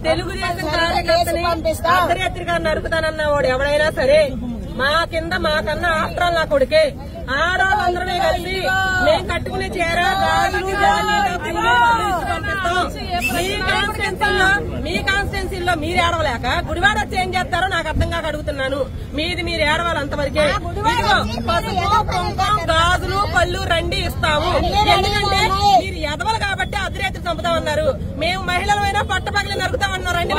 తెలుగుదేశం కార్యకర్తని అర్ధరాత్రిగా నరుకుతానన్న వాడు ఎవడైనా సరే మా కింద మాకన్నా ఆస్ట్రాలు నా కొడుకే ఆడవాళ్ళందరూ కలిసి మేము కట్టుకునే చీర గాజులు మీ కాన్స్టిట్యున్సీలో మీరు ఏడవలేక గుడివాడ వచ్చి ఏం చేస్తారో నాకు అర్థం కాక అడుగుతున్నాను. మీది మీరు ఏడవాలి అంతవరకే. ఇదిగో పసుపు కుంకుమ గాజులు పళ్ళు రండి ఇస్తాము. ఎందుకంటే మీరు ఎదవలు కాబట్టి అర్ధరాత్రి చంపుతామన్నారు. మేము మహిళలమైనా పట్ట పగలి నరుకుతామన్నారు. రండి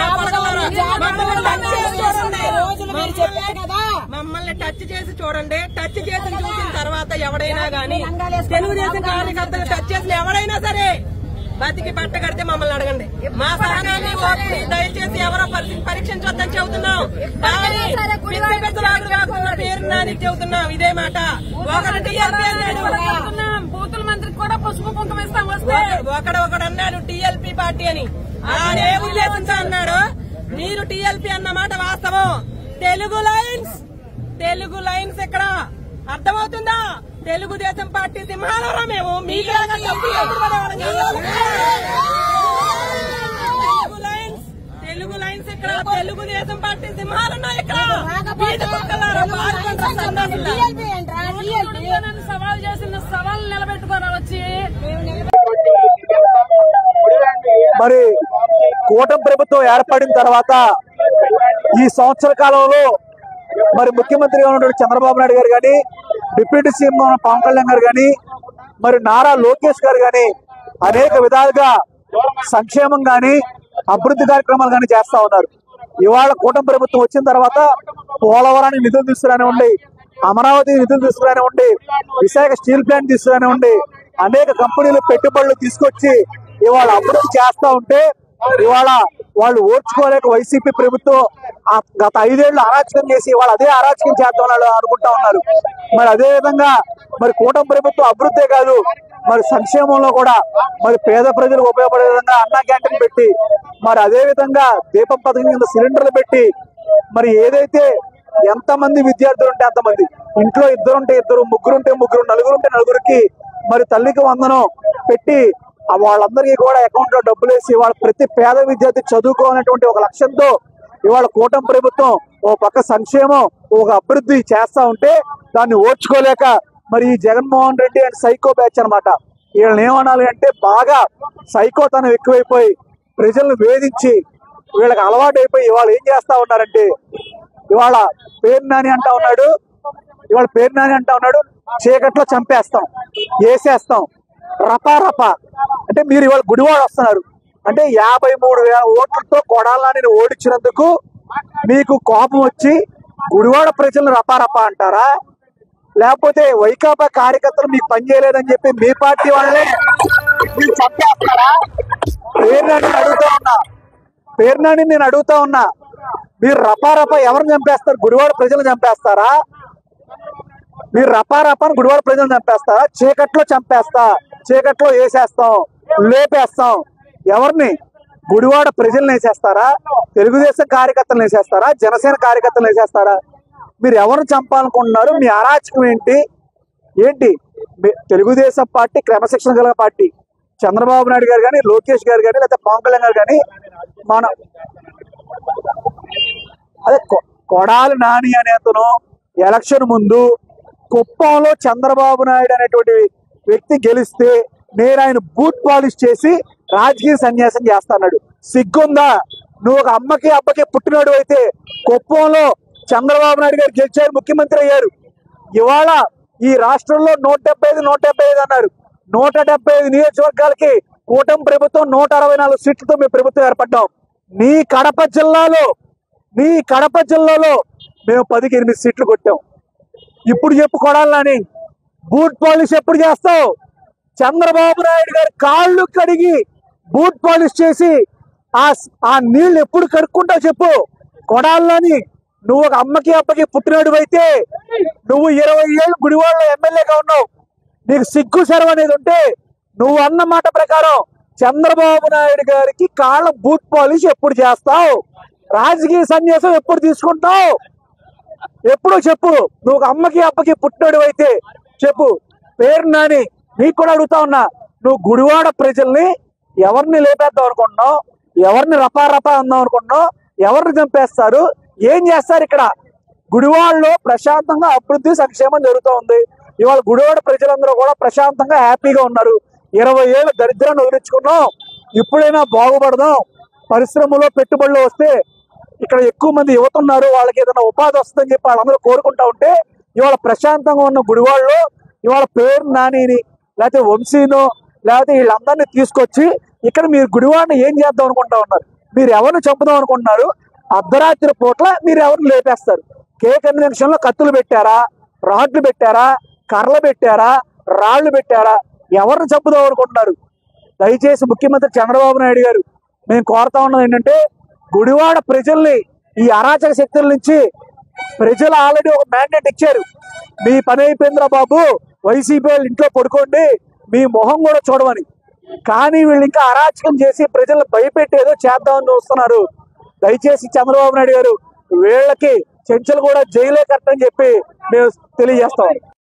మమ్మల్ని టచ్ చేసి చూడండి. టచ్ చేసి చూసిన తర్వాత ఎవడైనా గాని తెలుగుదేశం కార్యకర్తలు టచ్ చేసిన ఎవడైనా సరే బతికి పట్ట కడితే మమ్మల్ని అడగండి. మా సహనాన్ని దయచేసి ఎవరో పరీక్షించొద్దని చెబుతున్నాం. పేరు నాని చెబుతున్నాం ఇదే మాట. బూతుల మంత్రికి కూడా పసుపు కుంకుమ ఇస్తాం వస్తే ఒకడు అన్నాడు టీఎల్పీ పార్టీ అని. ఆడే ఉద్దేశంతో అన్నాడు. మీరు టీఎల్పీ అన్న మాట వాస్తవం. తెలుగు లైన్స్ ఇక్కడ అర్థమవుతుందా? తెలుగుదేశం పార్టీ సింహాలరా మేము. మీలాగా తెలుగు లైన్స్ ఇక్కడ తెలుగుదేశం పార్టీ సింహాలన్నా ఇక్కడ సవాల్ చేసిన సవాల్ నిలబెట్టుకోరా వచ్చి. మరి కూటమి ప్రభుత్వం ఏర్పడిన తర్వాత ఈ సంవత్సర కాలంలో మరి ముఖ్యమంత్రిగా ఉన్నటువంటి చంద్రబాబు నాయుడు గారు కానీ, డిప్యూటీ సీఎం పవన్ కళ్యాణ్ గారు కానీ, మరి నారా లోకేష్ గారు కానీ అనేక విధాలుగా సంక్షేమం కానీ అభివృద్ధి కార్యక్రమాలు కానీ చేస్తా ఉన్నారు. ఇవాళ కూటమి ప్రభుత్వం వచ్చిన తర్వాత పోలవరానికి నిధులు తీసుకురానివ్వండి, అమరావతి నిధులు తీసుకురానివ్వండి, విశాఖ స్టీల్ ప్లాంట్ తీసుకురానివ్వండి, అనేక కంపెనీలు పెట్టుబడులు తీసుకొచ్చి ఇవాళ అభివృద్ధి చేస్తా ఉంటే ఇవాళ వాళ్ళు ఓర్చుకోలేక వైసీపీ ప్రభుత్వం గత 5 ఏళ్లు అరాచకం చేసి ఇవాళ అదే అరాచకం చేద్దాం అనుకుంటా ఉన్నారు. మరి అదే విధంగా మరి కూటమి ప్రభుత్వం అభివృద్ధే కాదు మరి సంక్షేమంలో కూడా మరి పేద ప్రజలకు ఉపయోగపడే విధంగా అన్నా క్యాంటీన్ పెట్టి, మరి అదే విధంగా దీపం పథకం కింద సిలిండర్లు పెట్టి, మరి ఏదైతే ఎంతమంది విద్యార్థులు ఉంటే అంతమంది, ఇంట్లో 2 ఉంటే 2, 3 ఉంటే 3, 4 ఉంటే 4కి మరి తల్లికి వందనం పెట్టి వాళ్ళందరికీ కూడా అకౌంట్ లో డబ్బులు వేసి వాళ్ళ ప్రతి పేద విద్యార్థి చదువుకోవాలనేటువంటి ఒక లక్ష్యంతో ఇవాళ కూటమి ప్రభుత్వం ఓ పక్క సంక్షేమం ఒక అభివృద్ధి చేస్తా ఉంటే దాన్ని ఓర్చుకోలేక మరి ఈ Jaganmohan Reddy and psycho batch అనమాట. వీళ్ళని ఏమనాలి అంటే బాగా సైకోతనం ఎక్కువైపోయి ప్రజలను వేధించి వీళ్ళకి అలవాటు అయిపోయి ఇవాళ ఏం చేస్తా ఉన్నారంటే ఇవాళ పేరు నాని అంటా ఉన్నాడు చీకట్లో చంపేస్తాం, వేసేస్తాం, రపా అంటే మీరు ఇవాళ గుడివాడ వస్తున్నారు అంటే 53,000 ఓట్లతో కొడాలని ఓడించినందుకు మీకు కోపం వచ్చి గుడివాడ ప్రజలను రపారపా అంటారా? లేకపోతే వైకాపా కార్యకర్తలు మీకు పని చేయలేదని చెప్పి మీ పార్టీ వాళ్ళే మీరు చంపేస్తారా? పేర్నాని నేను అడుగుతా ఉన్నా, మీరు రపారపా ఎవరిని చంపేస్తారు? గుడివాడ ప్రజలు చంపేస్తారా? మీరు రపారపాని గుడివాడ ప్రజలు చంపేస్తారా? చీకట్లో చంపేస్తా, చీకట్లో వేసేస్తాం, లేపేస్తాం. ఎవరిని? గుడివాడ ప్రజలను వేసేస్తారా? తెలుగుదేశం కార్యకర్తలు వేసేస్తారా? జనసేన కార్యకర్తలు వేసేస్తారా? మీరు ఎవరిని చంపాలనుకుంటున్నారు? మీ అరాచకం ఏంటి? తెలుగుదేశం పార్టీ క్రమశిక్షణ గల పార్టీ. చంద్రబాబు నాయుడు గారు కానీ, లోకేష్ గారు కానీ, లేకపోతే పవన్ కళ్యాణ్ గారు కానీ, అదే కొడాలి నాని అనే అతను ఎలక్షన్ ముందు కుప్పంలో చంద్రబాబు నాయుడు అనేటువంటి వ్యక్తి గెలిస్తే నేను ఆయన బూట్ పాలిష్ చేసి రాజకీయ సన్యాసం చేస్తాడు. సిగ్గుందా? నువ్వు ఒక అమ్మకి అబ్బకి పుట్టినాడు అయితే కుప్పంలో చంద్రబాబు నాయుడు గారు గెలిచారు, ముఖ్యమంత్రి అయ్యారు. ఇవాళ ఈ రాష్ట్రంలో 175 అన్నారు. 175 నియోజకవర్గాలకి కూటమి ప్రభుత్వం 164 సీట్లతో మేము ప్రభుత్వం ఏర్పడ్డాం. నీ కడప జిల్లాలో మేము 10కి 8 సీట్లు కొట్టాం. ఇప్పుడు చెప్పుకోవాలని బూట్ పాలిష్ ఎప్పుడు చేస్తావు? చంద్రబాబు నాయుడు గారి కాళ్ళు కడిగి బూట్ పాలిష్ చేసి ఆ నీళ్లు ఎప్పుడు కడుక్కుంటావు చెప్పు? కొడాలని నువ్వు ఒక అమ్మకి అబ్బకి పుట్టినాడు అయితే నువ్వు 20 ఏళ్ళు గుడివాడలో ఎమ్మెల్యేగా ఉన్నావు. నీకు సిగ్గు సెరవు అనేది ఉంటే నువ్వు అన్న మాట ప్రకారం చంద్రబాబు నాయుడు గారికి కాళ్ళ బూట్ పాలిష్ ఎప్పుడు చేస్తావు? రాజకీయ సన్యాసం ఎప్పుడు తీసుకుంటావు? ఎప్పుడు చెప్పు. నువ్వు ఒక అమ్మకి అబ్బకి పుట్టినాడు అయితే చెప్పు. పేర్నాని నీకు కూడా అడుగుతా ఉన్నా, నువ్వు గుడివాడ ప్రజల్ని ఎవరిని లేపేద్దాం అనుకుంటున్నావు? ఎవరిని రపా అందాం అనుకుంటున్నావు? ఎవరిని చంపేస్తారు? ఏం చేస్తారు? ఇక్కడ గుడివాడలో ప్రశాంతంగా అభివృద్ధి సంక్షేమం జరుగుతూ ఉంది. ఇవాళ గుడివాడ ప్రజలందరూ కూడా ప్రశాంతంగా హ్యాపీగా ఉన్నారు. 20 ఏళ్ళు దరిద్రాన్ని వదిలించుకున్నాం. ఇప్పుడైనా బాగుపడదాం. పరిశ్రమలో పెట్టుబడులు వస్తే ఇక్కడ ఎక్కువ మంది యువత ఉన్నారు, వాళ్ళకి ఏదైనా ఉపాధి వస్తుందని చెప్పి వాళ్ళందరూ కోరుకుంటా ఉంటే ఇవాళ ప్రశాంతంగా ఉన్న గుడివాడలో ఇవాళ పేర్నానిని లేకపోతే వంశీనో లేకపోతే వీళ్ళందరినీ తీసుకొచ్చి ఇక్కడ మీరు గుడివాడని ఏం చేద్దాం అనుకుంటా ఉన్నారు? మీరు ఎవరిని చంపుదాం అనుకుంటున్నారు? అర్ధరాత్రి పూట్ల మీరు ఎవరిని లేపేస్తారు? కన్వెన్షన్ లో కత్తులు పెట్టారా? రాడ్లు పెట్టారా? కర్రలు పెట్టారా? రాళ్లు పెట్టారా? ఎవరిని చంపుదాం అనుకుంటున్నారు? దయచేసి ముఖ్యమంత్రి చంద్రబాబు నాయుడు గారు మేము కోరుతా ఉన్నది ఏంటంటే, గుడివాడ ప్రజల్ని ఈ అరాచక శక్తుల నుంచి ప్రజలు ఆల్రెడీ ఒక మ్యాండేట్ ఇచ్చారు. మీ పని అయిపోయిందిరా బాబు, వైసీపీ వాళ్ళు ఇంట్లో పడుకోండి, మీ మొహం కూడా చూడమని. కానీ వీళ్ళు ఇంకా అరాచకం చేసి ప్రజలను భయపెట్టేదో చేద్దామని చూస్తున్నారు. దయచేసి చంద్రబాబు నాయుడు గారు వీళ్ళకి చెంచలు కూడా జైలే కట్టని చెప్పి మేము తెలియజేస్తాం.